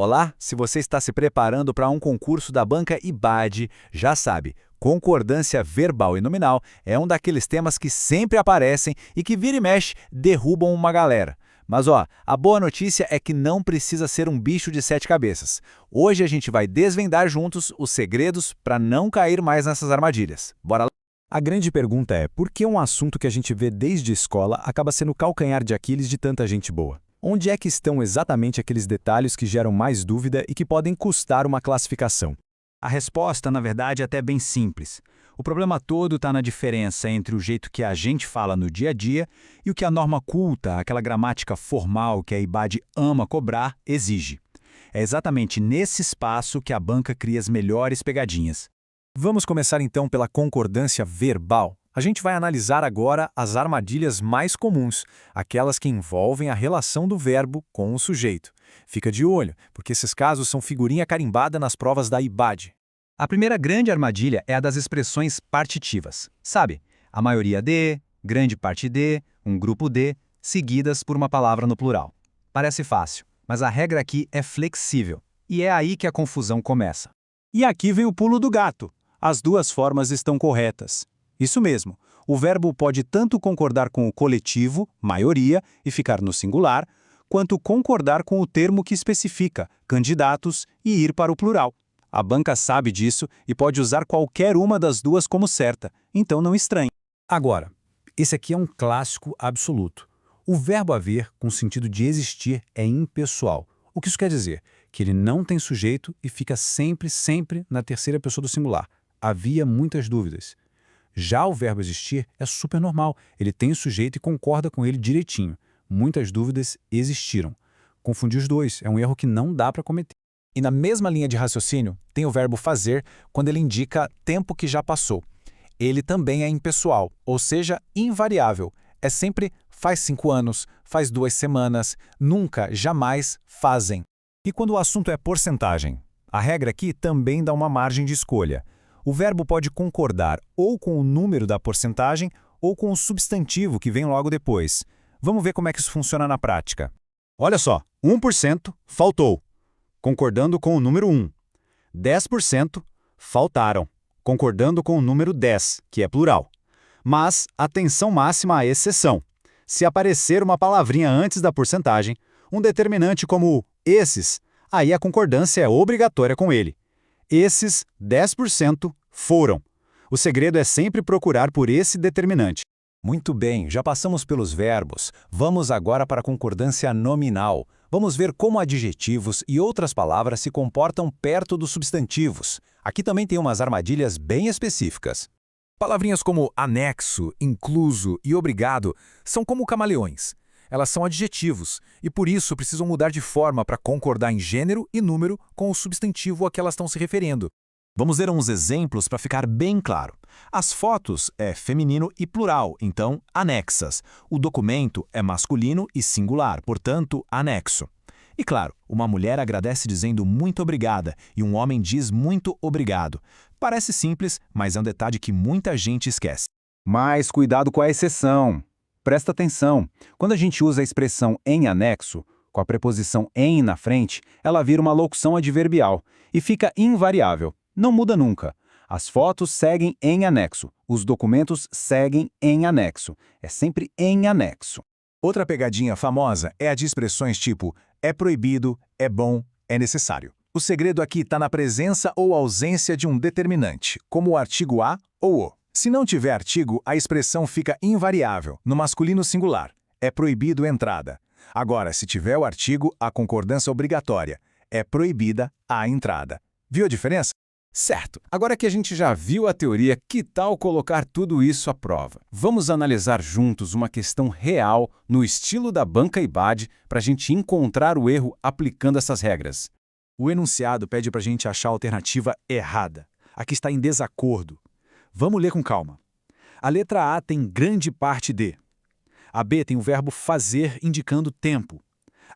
Olá, se você está se preparando para um concurso da banca IBAD, já sabe, concordância verbal e nominal é um daqueles temas que sempre aparecem e que vira e mexe derrubam uma galera. Mas a boa notícia é que não precisa ser um bicho de sete cabeças. Hoje a gente vai desvendar juntos os segredos para não cair mais nessas armadilhas. Bora lá? A grande pergunta é, por que um assunto que a gente vê desde a escola acaba sendo o calcanhar de Aquiles de tanta gente boa? Onde é que estão exatamente aqueles detalhes que geram mais dúvida e que podem custar uma classificação? A resposta, na verdade, é até bem simples. O problema todo está na diferença entre o jeito que a gente fala no dia a dia e o que a norma culta, aquela gramática formal que a IBAD ama cobrar, exige. É exatamente nesse espaço que a banca cria as melhores pegadinhas. Vamos começar então pela concordância verbal. A gente vai analisar agora as armadilhas mais comuns, aquelas que envolvem a relação do verbo com o sujeito. Fica de olho, porque esses casos são figurinha carimbada nas provas da IBAD. A primeira grande armadilha é a das expressões partitivas. Sabe, a maioria de, grande parte de, um grupo de, seguidas por uma palavra no plural. Parece fácil, mas a regra aqui é flexível, e é aí que a confusão começa. E aqui vem o pulo do gato. As duas formas estão corretas. Isso mesmo, o verbo pode tanto concordar com o coletivo, maioria, e ficar no singular, quanto concordar com o termo que especifica, candidatos, e ir para o plural. A banca sabe disso e pode usar qualquer uma das duas como certa, então não estranhe. Agora, esse aqui é um clássico absoluto. O verbo haver, com o sentido de existir, é impessoal. O que isso quer dizer? Que ele não tem sujeito e fica sempre na terceira pessoa do singular. Havia muitas dúvidas. Já o verbo existir é super normal, ele tem o sujeito e concorda com ele direitinho. Muitas dúvidas existiram. Confundir os dois é um erro que não dá para cometer. E na mesma linha de raciocínio, tem o verbo fazer quando ele indica tempo que já passou. Ele também é impessoal, ou seja, invariável. É sempre faz 5 anos, faz 2 semanas, nunca, jamais fazem. E quando o assunto é porcentagem? A regra aqui também dá uma margem de escolha. O verbo pode concordar ou com o número da porcentagem ou com o substantivo que vem logo depois. Vamos ver como é que isso funciona na prática. Olha só, 1% faltou, concordando com o número 1. 10% faltaram, concordando com o número 10, que é plural. Mas, atenção máxima à exceção. Se aparecer uma palavrinha antes da porcentagem, um determinante como esses, aí a concordância é obrigatória com ele. Esses 10% foram. O segredo é sempre procurar por esse determinante. Muito bem, já passamos pelos verbos. Vamos agora para a concordância nominal. Vamos ver como adjetivos e outras palavras se comportam perto dos substantivos. Aqui também tem umas armadilhas bem específicas. Palavrinhas como anexo, incluso e obrigado são como camaleões. Elas são adjetivos e, por isso, precisam mudar de forma para concordar em gênero e número com o substantivo a que elas estão se referindo. Vamos ver uns exemplos para ficar bem claro. As fotos é feminino e plural, então anexas. O documento é masculino e singular, portanto, anexo. E claro, uma mulher agradece dizendo muito obrigada e um homem diz muito obrigado. Parece simples, mas é um detalhe que muita gente esquece. Mas cuidado com a exceção. Presta atenção, quando a gente usa a expressão em anexo, com a preposição em na frente, ela vira uma locução adverbial e fica invariável, não muda nunca. As fotos seguem em anexo, os documentos seguem em anexo, é sempre em anexo. Outra pegadinha famosa é a de expressões tipo é proibido, é bom, é necessário. O segredo aqui está na presença ou ausência de um determinante, como o artigo a ou o. Se não tiver artigo, a expressão fica invariável, no masculino singular. É proibido entrada. Agora, se tiver o artigo, a concordância obrigatória. É proibida a entrada. Viu a diferença? Certo. Agora que a gente já viu a teoria, que tal colocar tudo isso à prova? Vamos analisar juntos uma questão real no estilo da banca IBAD para a gente encontrar o erro aplicando essas regras. O enunciado pede para a gente achar a alternativa errada. Aqui está em desacordo. Vamos ler com calma. A letra A tem grande parte de. A B tem o verbo fazer indicando tempo.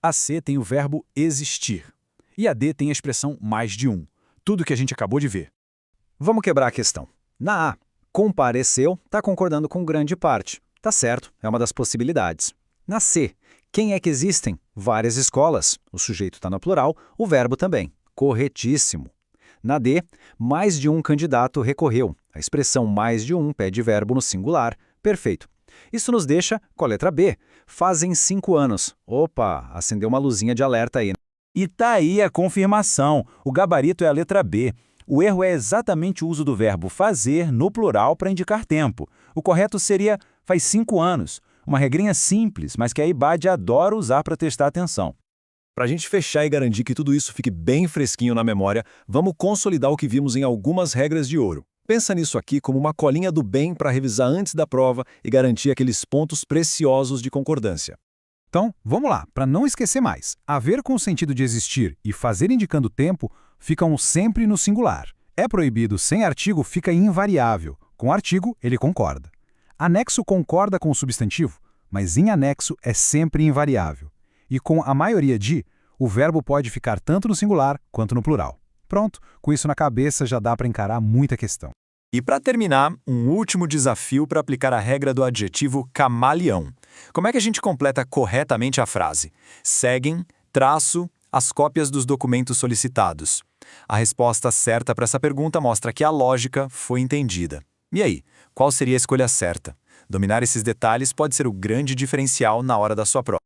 A C tem o verbo existir. E a D tem a expressão mais de um. Tudo que a gente acabou de ver. Vamos quebrar a questão. Na A, compareceu está concordando com grande parte. Tá certo, é uma das possibilidades. Na C, Quem é que existem? Várias escolas. O sujeito está no plural, o verbo também. Corretíssimo. Na D, mais de um candidato recorreu. A expressão mais de um pede verbo no singular. Perfeito. Isso nos deixa com a letra B. Fazem 5 anos. Opa, acendeu uma luzinha de alerta aí. E tá aí a confirmação. O gabarito é a letra B. O erro é exatamente o uso do verbo fazer no plural para indicar tempo. O correto seria faz 5 anos. Uma regrinha simples, mas que a IBAD adora usar para testar a atenção. Para a gente fechar e garantir que tudo isso fique bem fresquinho na memória, vamos consolidar o que vimos em algumas regras de ouro. Pensa nisso aqui como uma colinha do bem para revisar antes da prova e garantir aqueles pontos preciosos de concordância. Então, vamos lá, para não esquecer mais. Haver com o sentido de existir e fazer indicando tempo ficam sempre no singular. É proibido sem artigo fica invariável. Com artigo, ele concorda. Anexo concorda com o substantivo, mas em anexo é sempre invariável. E com a maioria de, o verbo pode ficar tanto no singular quanto no plural. Pronto, com isso na cabeça já dá para encarar muita questão. E para terminar, um último desafio para aplicar a regra do adjetivo camaleão. Como é que a gente completa corretamente a frase? Seguem, traço, as cópias dos documentos solicitados. A resposta certa para essa pergunta mostra que a lógica foi entendida. E aí, qual seria a escolha certa? Dominar esses detalhes pode ser o grande diferencial na hora da sua prova.